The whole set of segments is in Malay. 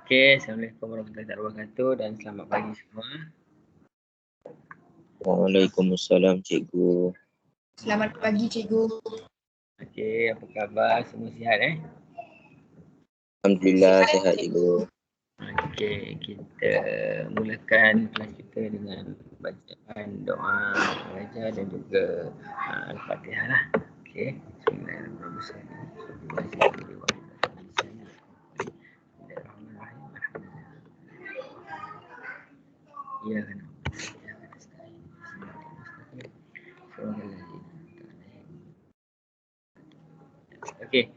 Okey, Assalamualaikum warahmatullahi wabarakatuh dan selamat pagi semua. Waalaikumsalam cikgu. Selamat pagi cikgu. Okey, apa khabar? Semua sihat Alhamdulillah sihat cikgu. Okey, kita mulakan kelas kita dengan bacaan doa raja dan juga Al-Fatihah lah. Okey, Bismillahirrahmanirrahim. Ya kan. Okey.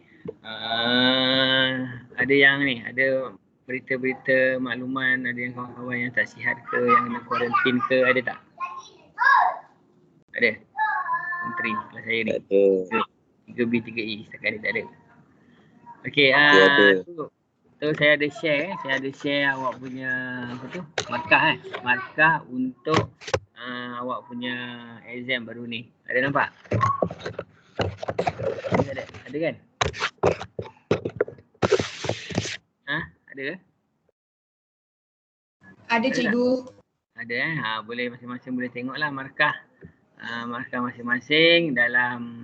Ada yang ni, ada berita-berita makluman, ada yang kawan-kawan yang tak sihat ke, yang kena kuarantin ke, ada tak? Ada? Menteri kelas saya ni. Ada. 3B, 3E, setakat ni tak ada. Okey, ada. tu saya ada share awak punya apa tu? Markah untuk awak punya exam baru ni. Ada nampak? Ada kan? Ada ke? Ada cikgu. Ada boleh masing-masing boleh tengoklah markah masing-masing dalam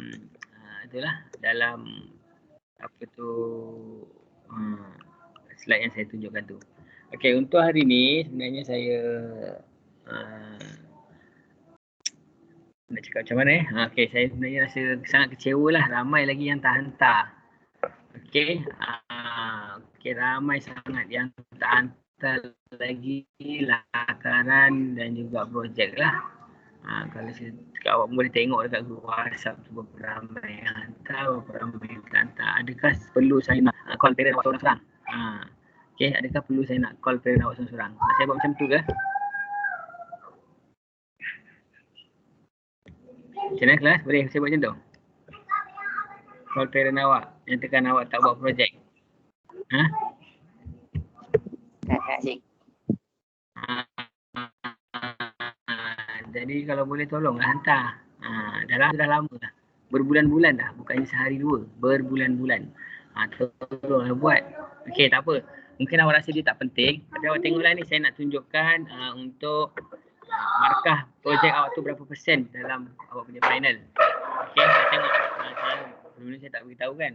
itulah dalam apa tu slide yang saya tunjukkan tu. Okey, untuk hari ni sebenarnya saya nak cakap macam mana okey, saya sebenarnya rasa sangat kecewa lah, ramai lagi yang tak hantar. Okey, ramai sangat yang tak hantar lagi lakaran dan juga projek lah. Kalau saya cakap, awak boleh tengok dekat grup WhatsApp tu berapa ramai yang hantar, berapa ramai yang tak hantar. Adakah perlu saya nak call parent awak seorang-seorang? Okey, adakah perlu saya nak call parent awak seorang-seorang? Saya buat macam tu ke? Macam mana kelas? Boleh saya buat macam tu? Call parent awak, nyatakan awak tak buat projek. Tak, cik. Jadi kalau boleh tolonglah hantar. Dah lama dah. Berbulan-bulan dah, bukannya sehari dua, berbulan-bulan. Tolonglah buat. Okey, tak apa. Mungkin awak rasa dia tak penting, tapi awak tengoklah ni, saya nak tunjukkan untuk markah projek awak tu berapa persen dalam awak punya final. Okey, saya tengok. Sebelum saya tak beritahu kan.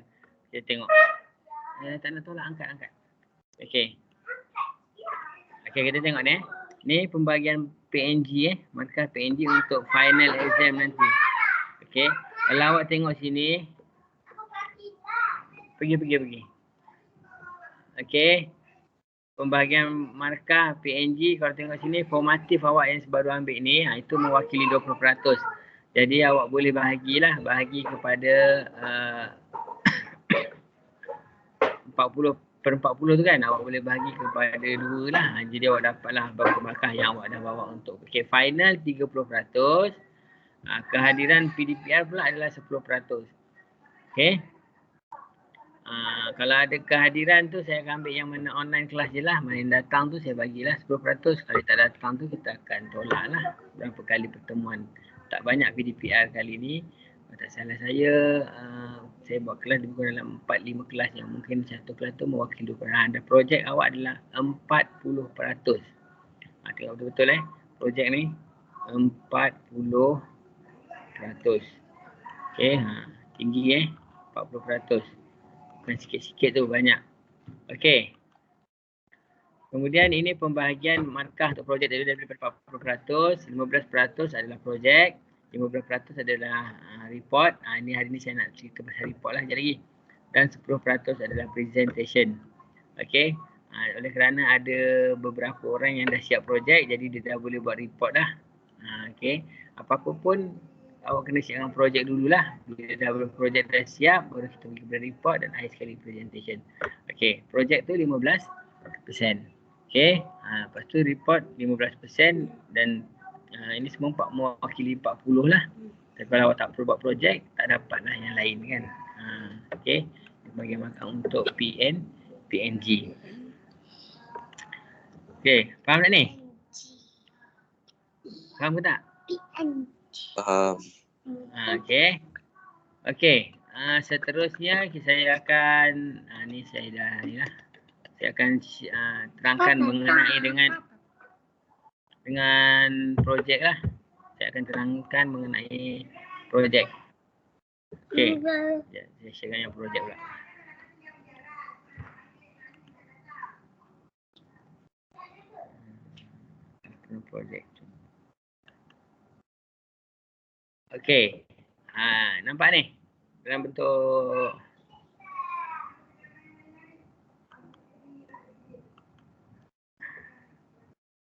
Saya tengok. Tak nak tolak, angkat. Okey. Okey, kita tengok ni. Ni pembagian PNG markah PNG untuk final exam nanti. Okey. Kalau awak tengok sini. Pergi. Okey. Pembagian markah PNG, kalau tengok sini formatif awak yang baru ambil ni, itu mewakili 20%. Jadi awak boleh bahagi kepada 40/40 tu kan, awak boleh bahagi kepada 2 lah. Jadi awak dapatlah berapa markah yang awak dah bawa untuk. Okey, final 30%. Kehadiran PDPR pula adalah 10%. Okey. Kalau ada kehadiran tu saya akan ambil yang mana online kelas je lah. Mana yang datang tu saya bagilah 10%. Kalau tak datang tu kita akan tolak lah. Berapa kali pertemuan. Tak banyak PDPR kali ni. Kalau tak salah saya buat kelas lebih kurang dalam 4-5 kelas yang mungkin satu kelas tu mewakili 20%. Dan projek awak adalah 40%. Tengok betul-betul projek ni 40%. Okey, tinggi 40%. Bukan sikit-sikit tu, banyak. Okey. Kemudian ini pembahagian markah untuk projek daripada 40%. 15% adalah projek. 15% adalah report. Ini hari ni saya nak cerita pasal report lah sekejap lagi. Dan 10% adalah presentation. Okey. Oleh kerana ada beberapa orang yang dah siap projek, jadi dia dah boleh buat report dah. Okey. Apa-apa pun awak kena siapkan projek dululah. Bila dah projek dah siap, baru kita pergi kepada report dan akhir sekali presentation. Okey, projek tu 15%. Okey, lepas tu report 15% dan ini semua mewakili 40 lah. Tapi kalau awak tak perlu buat projek, tak dapat lah yang lain kan. Okey, bagaimana untuk PNG. Okey, faham tak ni? Faham ke tak? Faham. Okey. Okey. Seterusnya saya akan ni saya dah ni lah. Saya akan terangkan mengenai dengan projek lah. Saya akan terangkan mengenai projek. Okey. Ya, saya sharekan yang projek pula. Projek. Okey. Nampak ni? Dalam bentuk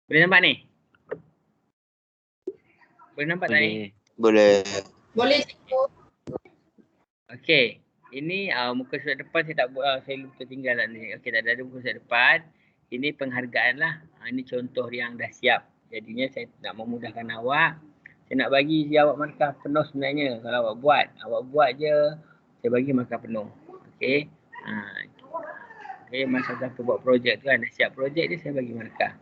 boleh nampak ni? Boleh nampak tak ni? Boleh. Boleh cikgu. Okey. Ini muka surat depan saya tak buat, saya lupa tinggal tak ni. Okey, tak ada muka surat depan. Ini penghargaan lah. Ini contoh yang dah siap. Jadinya saya nak memudahkan awak. Saya nak bagi awak markah penuh sebenarnya. Kalau awak buat je, saya bagi markah penuh. Okey. Okey, masa tanpa buat projek tu kan, dah siap projek dia saya bagi markah.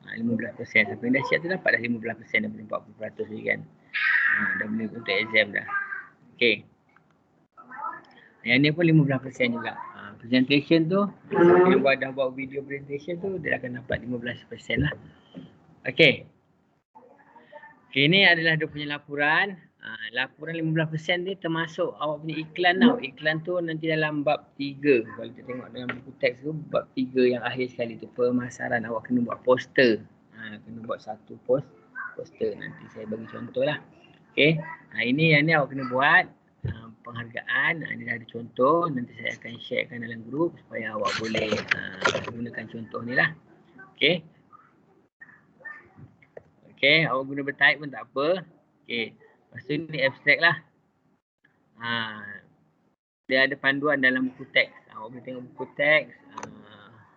15%. Siapa yang dah siap tu dapat dah 15% daripada 40% lagi kan. Dah boleh untuk exam dah. Okey. Yang ni pun 15% juga. Presentation tu, yang dah buat video presentation tu, dia akan dapat 15% lah. Okey. Okey, ni adalah dia punya laporan. Laporan 15% ni termasuk awak punya iklan tau. Iklan tu nanti dalam bab 3. Kalau kita tengok dalam buku teks tu, bab 3 yang akhir sekali tu, pemasaran. Awak kena buat poster. Kena buat satu poster. Nanti saya bagi contoh lah. Okey. Ini yang ni awak kena buat. Penghargaan, ini dah ada contoh, nanti saya akan sharekan dalam grup supaya awak boleh gunakan contoh ni lah. Okey. Okey, awak guna bertype pun tak apa. Okey. Lepas tu ni abstract lah. Dia ada panduan dalam buku teks. Awak boleh tengok buku teks.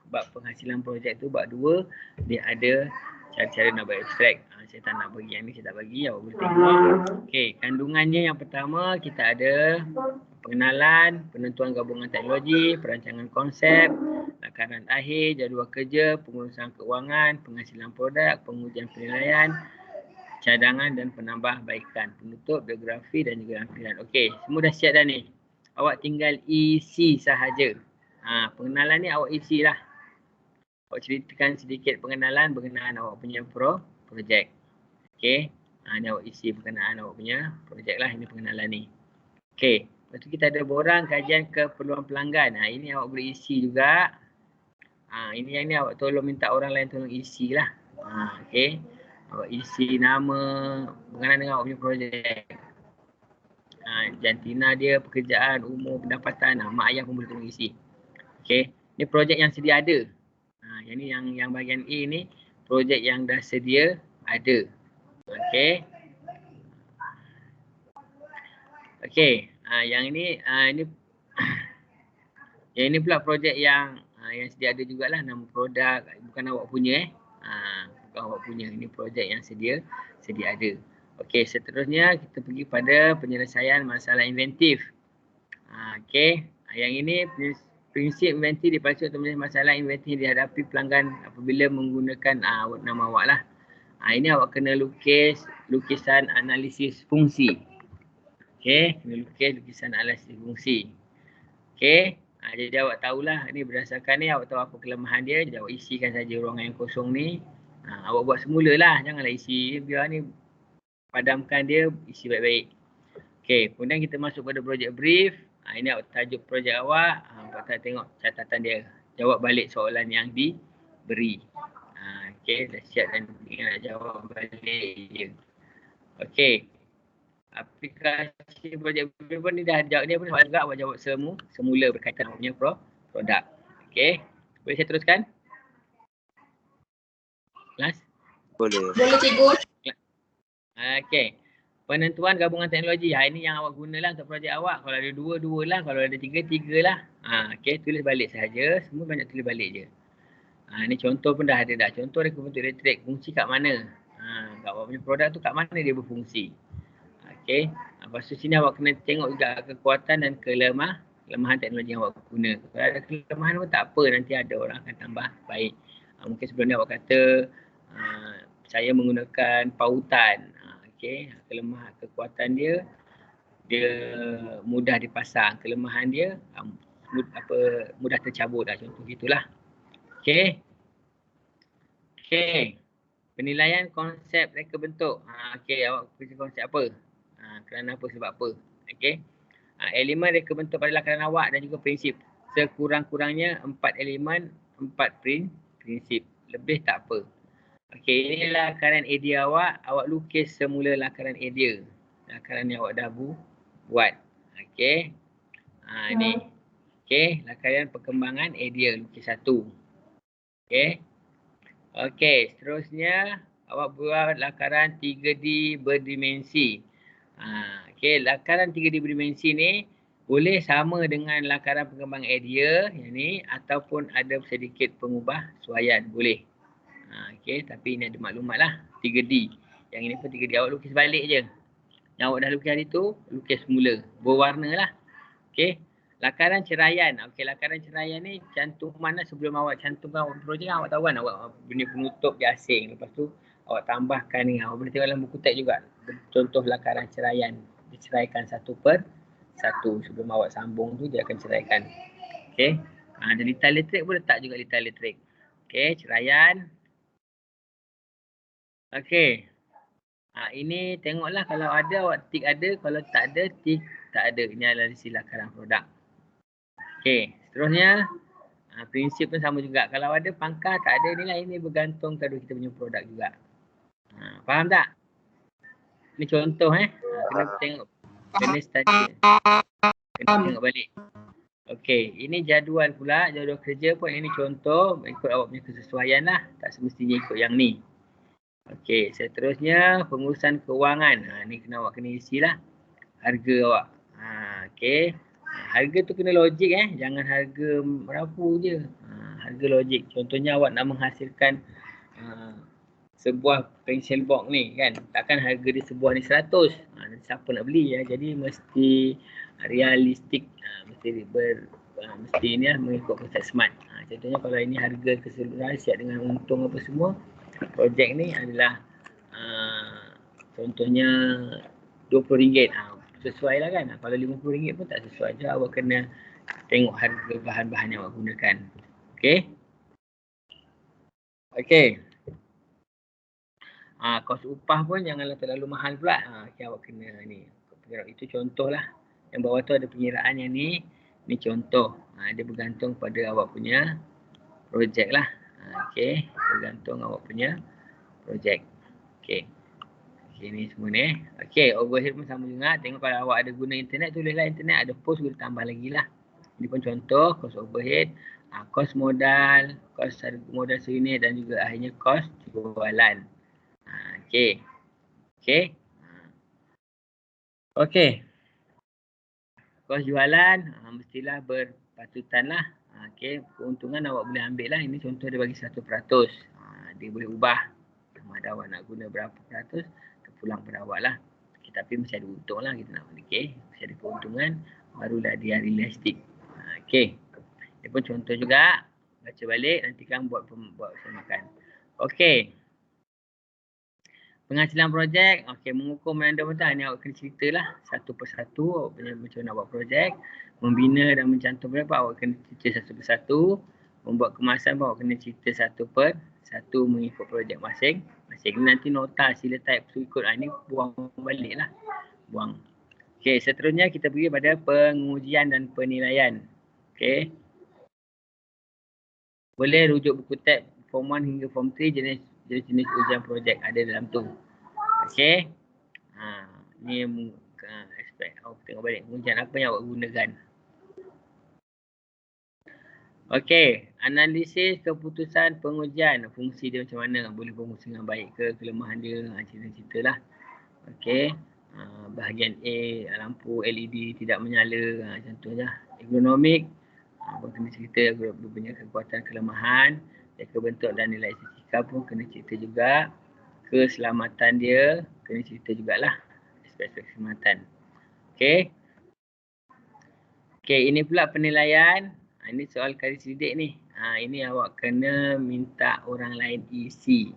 Bab penghasilan projek tu, bab 2, dia ada cara-cara nak buat abstract. Saya tak nak bagi yang ni, saya tak bagi. Awak boleh tengok. Okey, kandungannya yang pertama kita ada pengenalan, penentuan gabungan teknologi, perancangan konsep, lakaran akhir, jadual kerja, pengurusan keuangan, penghasilan produk, pengujian penilaian, cadangan dan penambahbaikan, penutup, biografi dan juga lampiran. Okey, semua dah siap dah ni. Awak tinggal isi sahaja. Pengenalan ni awak isi lah. Awak ceritakan sedikit pengenalan berkenaan awak punya projek. Okey. Ni awak isi berkenaan awak punya projek lah. Ini pengenalan ni. Okey. Lepas tu kita ada borang kajian keperluan pelanggan. Ini awak boleh isi juga. Ini yang ni awak tolong minta orang lain tolong isi lah. Okey. Awak isi nama berkenaan dengan awak punya projek. Jantina dia, pekerjaan, umur, pendapatan. Mak ayah pun boleh tolong isi. Okey. Ni projek yang sedia ada. Yang ni yang bahagian A ni projek yang dah sedia ada. Okey. Okey. Yang ini yang ini pula projek yang sedia ada jugalah, nama produk bukan awak punya bukan awak punya. Ini projek yang sedia ada. Okey, seterusnya kita pergi pada penyelesaian masalah inventif. Okey. Yang ini prinsip inventif dipacu untuk menyelesaikan masalah inventif dihadapi pelanggan apabila menggunakan nama awak lah. Ini awak kena lukis lukisan analisis fungsi. Okey, kena lukis lukisan analisis fungsi. Okey, jadi awak tahulah ni berdasarkan ni awak tahu apa kelemahan dia, jadi awak isikan saja ruangan yang kosong ni. Awak buat semula lah, janganlah isi biar ni padamkan dia, isi baik-baik. Okey, kemudian kita masuk pada projek brief. Ini awak tajuk projek awak, awak tengok catatan dia. Jawab balik soalan yang diberi. Okey, dah siap dan tinggal nak jawab balik je. Okey. Aplikasi projek brief pun ni dah jawab dia pun agak awak jawab semula berkaitan dengan produk. Okey. Boleh saya teruskan? Kelas? Boleh. Boleh cikgu. Okey. Penentuan gabungan teknologi. Ini yang awak gunalah untuk projek awak. Kalau ada dua lah. Kalau ada tiga lah. Okey, tulis balik saja. Semua banyak tulis balik je. Ni contoh pun dah ada dah. Contoh dia bentuk elektrik. Fungsi kat mana? Kat awak punya produk tu kat mana dia berfungsi? Okey. Lepas tu sini awak kena tengok juga kekuatan dan kelemahan teknologi yang awak guna. Kalau ada kelemahan pun tak apa. Nanti ada orang akan tambah baik. Mungkin sebelum ni awak kata saya menggunakan pautan. Okey, kekuatan dia mudah dipasang, kelemahan dia mudah tercabut lah, contoh gitulah. Okey. Okey. Penilaian konsep reka bentuk. Okey, awak pilih konsep apa? Kerana apa, sebab apa? Okey. Elemen reka bentuk pada lakaran awak dan juga prinsip. Sekurang-kurangnya 4 elemen, 4 prinsip. Lebih tak apa. Okey, ini lakaran idea awak. Awak lukis semula lakaran idea. Lakaran yang awak dah buat. Okey. Ni. Okey, lakaran perkembangan idea lukis 1. Okey. Okey, seterusnya awak buat lakaran 3D berdimensi. Okey, lakaran 3D berdimensi ni boleh sama dengan lakaran perkembangan idea yang ni ataupun ada sedikit pengubahsuaian, boleh. Okey, tapi ini ada maklumat lah, 3D. Yang ini pun 3D, awak lukis balik je. Yang awak dah lukis hari tu, lukis semula, berwarna lah. Okey. Lakaran ceraian. Okey, lakaran ceraian ni cantuman lah sebelum awak cantumkan awak projek, awak tahu kan awak benda penutup dia asing. Lepas tu awak tambahkan ni. Awak boleh tengok dalam buku teks juga. Contoh lakaran ceraian. Diceraikan satu per satu. Sebelum awak sambung tu dia akan ceraikan. Okey. Dan litar elektrik pun letak juga litar elektrik. Okey, ceraian. Okey. Ini tengoklah kalau ada awak tik ada, kalau tak ada tik tak ada. Ini adalah lakaran produk. Okey, seterusnya prinsip pun sama juga. Kalau ada pangkal tak ada nilai, ini bergantung kepada kita punya produk juga. Faham tak? Ini contoh kena tengok, kena study. Kena tengok balik. Okey, ini jadual pula, jadual kerja pun ini contoh ikut awak punya kesesuaian lah. Tak semestinya ikut yang ni. Okey, seterusnya pengurusan kewangan. Ni awak kena isilah harga awak. Okey. Harga tu kena logik jangan harga merapu je. Harga logik. Contohnya awak nak menghasilkan sebuah pencil box ni kan. Takkan harga dia sebuah ni 100. Siapa nak beli Jadi mesti realistik. Mesti ni mengikut konsep smart. Contohnya kalau ini harga keseluruhan siap dengan untung apa semua. Projek ni adalah contohnya RM20. Sesuai lah kan. Kalau RM50 pun tak sesuai je. Awak kena tengok harga bahan-bahan yang awak gunakan. Okey. Okey. Kos upah pun janganlah terlalu mahal pula. Okay, awak kena ni. Itu contoh lah. Yang bawah tu ada pengiraan yang ni. Ni contoh. Dia bergantung pada awak punya projek lah. Okey. Bergantung awak punya projek. Okey. Okay, ni semua ni. Okey, overhead pun sama juga. Tengok kalau awak ada guna internet, tulislah internet. Ada post, boleh tambah lagi lah. Ini pun contoh, kos overhead. Kos modal, kos modal seunit dan juga akhirnya kos jualan. Okey. Okey. Okey. Kos jualan, mestilah berpatutan lah. Okey, keuntungan awak boleh ambil lah. Ini contoh dia bagi 100%. Dia boleh ubah. Sama ada awak nak guna berapa peratus, terpulang pada awak lah. Okay, tapi mesti ada untung lah kita nak fikir. Mesti ada keuntungan, barulah dia realistik. Okey. Dia pun contoh juga. Baca balik, nanti kan buat semakan. Okey. Penghasilan projek. Okey, mengukur memorandum ni awak kena ceritalah satu persatu awak punya macam mana buat projek. Membina dan mencantum berapa awak kena cerita satu persatu. Membuat kemasan pun awak kena cerita satu persatu mengikut projek masing. Nanti nota sila type tu ikut. Ini buang balik lah. Buang. Okey, seterusnya kita pergi pada pengujian dan penilaian. Okey. Boleh rujuk buku teks form 1 hingga form 3 jenis ujian projek ada dalam tu. Okey. Ni aspek awak tengok balik pengujian apa yang awak gunakan. Okey, analisis keputusan pengujian, fungsi dia macam mana, boleh berfungsi dengan baik ke, kelemahan dia, cerita-cerita lah. Okey, bahagian A, lampu LED tidak menyala, contohnya. Ergonomik, kena cerita punya kekuatan kelemahan, reka bentuk dan nilai estetika pun kena cerita juga. Keselamatan dia, kena cerita jugalah, aspek-aspek keselamatan. Okey. Okey, ini pula penilaian. Ini soal kari sidik ni. Ini awak kena minta orang lain isi.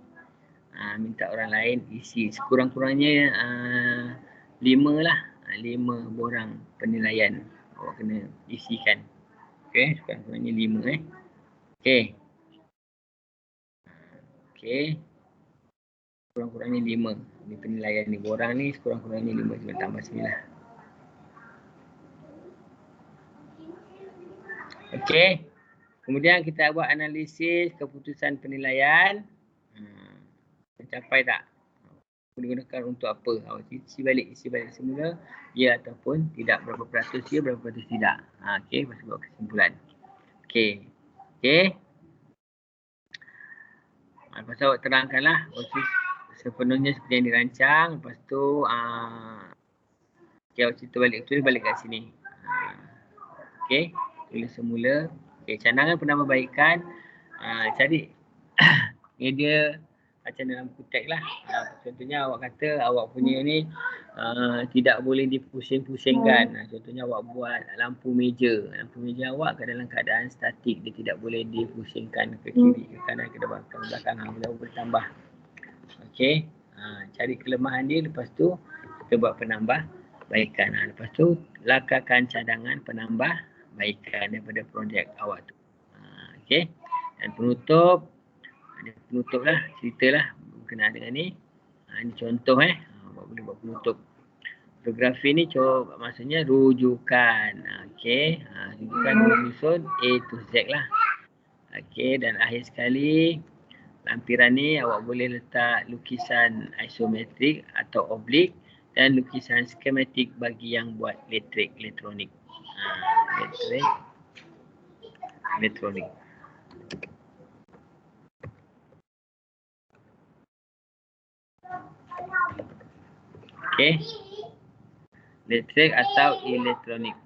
Minta orang lain isi. Sekurang-kurangnya 5 lah. 5 borang penilaian. Awak kena isikan. Okey, sekurang-kurangnya 5 Okey. Okey. Kurang-kurangnya 5. Ini penilaian ni. Borang ni kurang-kurangnya 5 tambah 9. Okey. Kemudian kita buat analisis keputusan penilaian. Mencapai tak? Digunakan untuk apa? Isi balik semula. Ya ataupun tidak. Berapa peratus ya, berapa peratus tidak. Okey. Lepas tu buat kesimpulan. Okey. Okey. Lepas tu awak terangkanlah proses sepenuhnya seperti yang dirancang. Lepas tu okay, awak cerita tulis balik kat sini. Okey, tulis semula. Okey, cadangan penambahbaikan. Cari media macam dalam kutek lah. Contohnya awak kata awak punya ni tidak boleh dipusing-pusingkan. Contohnya awak buat lampu meja. Lampu meja awak dalam keadaan statik. Dia tidak boleh dipusingkan ke kiri, ke kanan, ke depan, ke belakang. Kita boleh tambah. Okey. Cari kelemahan dia. Lepas tu kita buat penambahbaikan. Lepas tu lakarkan cadangan penambahbaikan daripada projek awak tu. Okey. Dan penutup. Ada penutup lah. Ceritalah berkenaan dengan ni. Ini contoh awak boleh buat penutup. Fotografi ni maksudnya rujukan. Okey. Rujukan menyusun A to Z lah. Okey. Dan akhir sekali lampiran ni awak boleh letak lukisan isometrik atau oblik dan lukisan skematik bagi yang buat elektronik. Elektronik. Okey. Elektrik atau elektronik.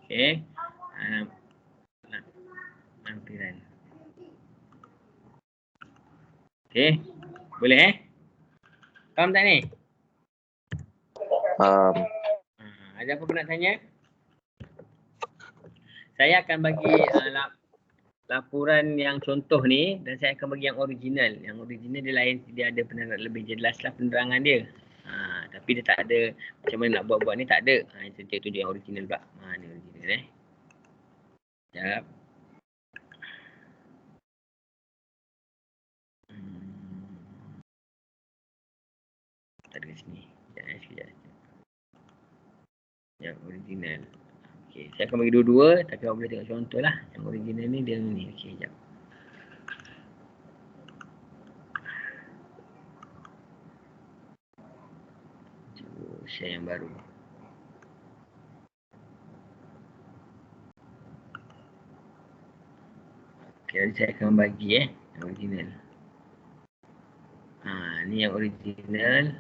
Okey. Lampiran. Okey. Boleh Faham tak ni? Faham. Ada apa nak tanya? Saya akan bagi laporan yang contoh ni dan saya akan bagi yang original. Yang original dia lain, dia ada penerangan lebih jelas lah penerangan dia. Tapi dia tak ada macam mana nak buat-buat ni, tak ada. Saya tunjuk yang original pula. Ni original Sekejap. Tak ada kat sini. Sekejap. Yang original. Okey, saya akan bagi dua-dua tapi awak boleh tengok contoh lah. Yang original ni dia ni. Okey, sekejap. Share yang baru. Okey, saya akan bagi yang original. Ni yang original.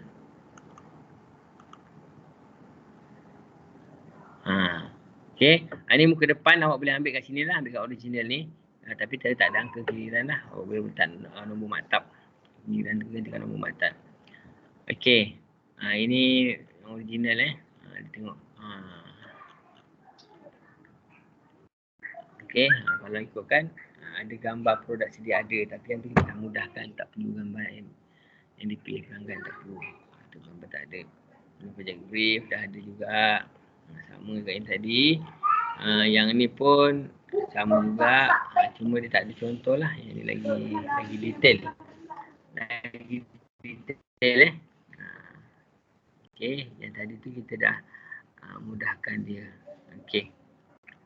Okey, ni muka depan awak boleh ambil kat sini lah, ambil kat original ni. Tapi tak ada angka giliran lah. Awak boleh letak nombor maktab. Giliran tu gantikan nombor maktab. Okey. Ini yang original tengok. Okey, kalau ikutkan ada gambar produk sedia ada tapi yang tu kita mudahkan, tak perlu gambar yang dipilih pelanggan, tak perlu. Itu gambar tak ada. Project brief dah ada juga. Sama dengan yang tadi. Yang ni pun sama juga. Cuma dia tak ada contoh lah. Yang ni lagi detail. Lagi detail Okey, yang tadi tu kita dah mudahkan dia. Okey.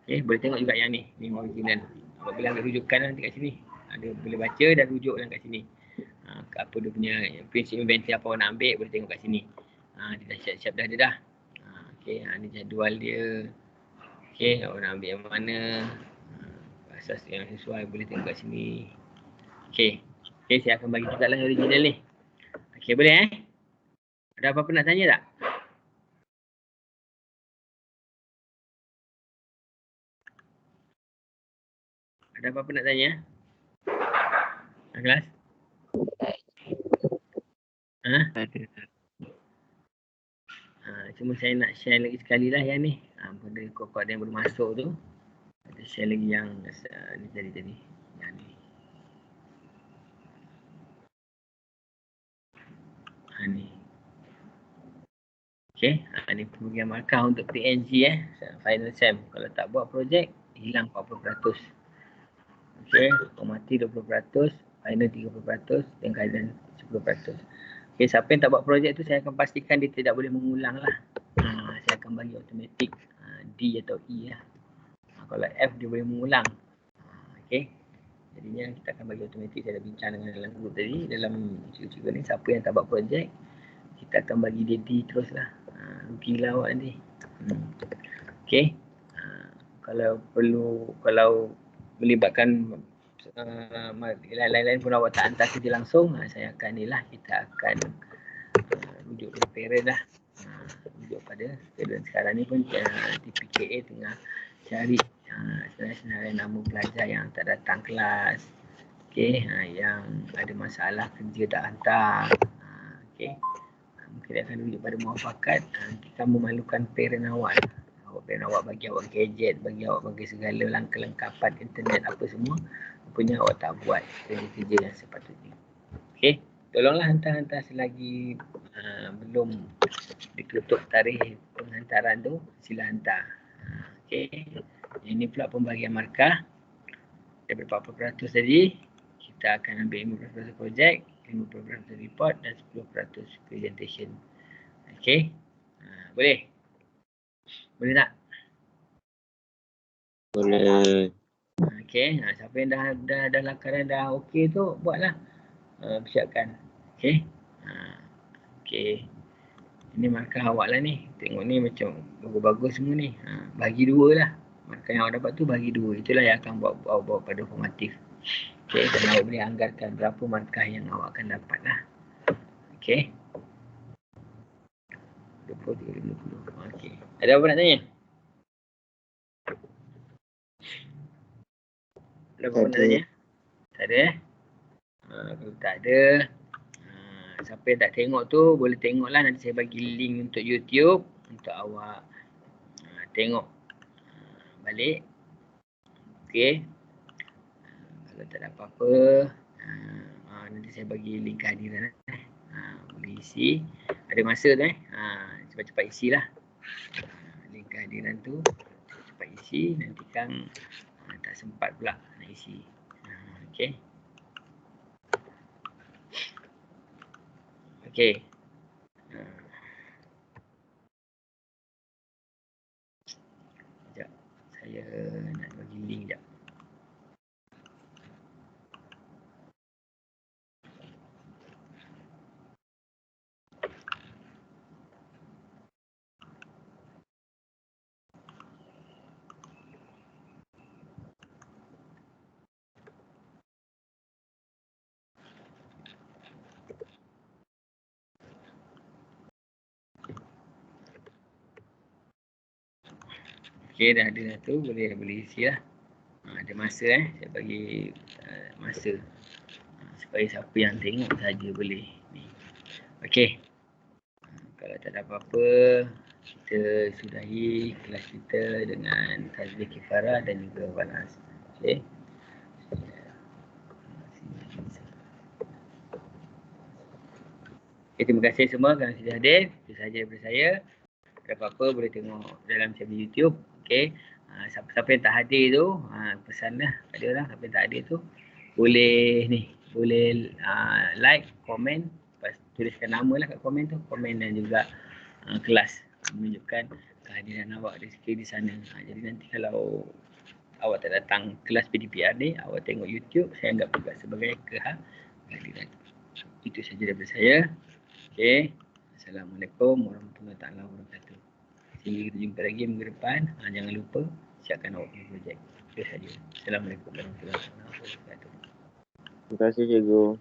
Okey, boleh tengok juga yang ni. Ni original. Awak boleh ambil rujukan nanti kat sini. Ada boleh baca dan rujuk kat sini. Apa dia punya prinsip inventory apa awak nak ambil, boleh tengok kat sini. Dia dah siap-siap dah dia dah. Okey, ni jadual dia. Okey, awak nak ambil yang mana. Asas yang sesuai boleh tengok kat sini. Okey. Okey, saya akan bagi juga lah original ni. Okey, boleh Ada apa-apa nak tanya tak? Ada apa-apa nak tanya? Kelas? Ada. Cuma saya nak share lagi sekali lah yang ni. Pada kod-kod yang baru masuk tu. Kita share lagi yang ni tadi. Yang ni. Ni. Okey. Ni pemberian markah untuk PNG Final SEM. Kalau tak buat projek, hilang 40%. Okey, formati 20%, final 30% dan kehadiran 10%. Okey, siapa yang tak buat projek tu saya akan pastikan dia tidak boleh mengulang lah. Saya akan bagi automatik D atau E lah. Kalau F dia boleh mengulang. Okey. Jadinya kita akan bagi automatik. Saya dah bincang dengan dalam group tadi, dalam cikgu-cikgu ni, siapa yang tak buat projek kita akan bagi dia D terus lah. Rugilah awak nanti. Okey. Kalau perlu, kalau melibatkan lain-lain pun awak tak hantar kerja langsung, saya akan ni lah, kita akan rujuk pada parent lah. Rujuk pada parent. Sekarang ni pun TPKA tengah cari senarai nama pelajar yang tak datang kelas. Okey, yang ada masalah kerja tak hantar. Okey. Mungkin dia akan rujuk pada muafakat. Kita memalukan parent awak. Parent awak bagi awak gadget, bagi awak bagi segala kelengkapan internet apa semua. Rupanya awak tak buat kerja-kerja yang sepatutnya. Okey, tolonglah hantar-hantar selagi belum ditutup tarikh penghantaran tu, sila hantar. Okey, ini pula pembagian markah. Daripada 40% tadi, kita akan ambil 50% projek, 50% report dan 10% presentation. Okey, boleh? Boleh tak? Boleh. Okey, siapa yang dah lakaran dah okey tu, buatlah. Persiapkan. Okey. Okey. Ini markah awak lah ni. Tengok ni macam bagus-bagus semua ni. Bagi dua lah. Markah yang awak dapat tu bagi dua. Itulah yang akan bawa pada formatif. Okey, dan awak boleh anggarkan berapa markah yang awak akan dapat lah. Okey. 20, 30, 50. Okey. Ada apa nak tanya? Ada apa nak tanya? Tak ada eh? Kalau tak ada, siapa yang tak tengok tu boleh tengoklah, nanti saya bagi link untuk YouTube untuk awak tengok balik. Okey. Kalau tak ada apa-apa, nanti saya bagi link kehadiran. Boleh isi. Ada masa tu cepat-cepat isilah. Link kehadiran tu cepat isi, nanti kan tak sempat pula nak isi. Okey. Okey. Sekejap. Saya nak bagi link sekejap. Okey, dah ada dah tu, boleh isi lah. Ada masa saya bagi masa supaya siapa yang tengok saja boleh ni. Okey. Kalau tak ada apa-apa, kita sudahi kelas kita dengan tasbih kifarah dan juga balas. Okey. Okay, terima kasih semua kerana sudah hadir. Itu sahaja daripada saya. Ada apa-apa boleh tengok dalam channel YouTube. Okey. Siapa-siapa yang tak hadir tu, pesanlah pada orang. Siapa yang tak hadir tu boleh like, komen, lepas tuliskan nama lah kat komen tu, komen dan juga kelas, menunjukkan kehadiran awak rezeki di sana. Jadi nanti kalau awak tak datang kelas PDPR ni, awak tengok YouTube, saya anggap juga sebagai kehadiran. Itu sahaja daripada saya. Okey. Assalamualaikum warahmatullahi wabarakatuh. Sehingga kita jumpa lagi minggu depan. Jangan lupa siapkan awak punya projek. Itu sahaja. Assalamualaikum warahmatullahi wabarakatuh. Terima kasih cikgu.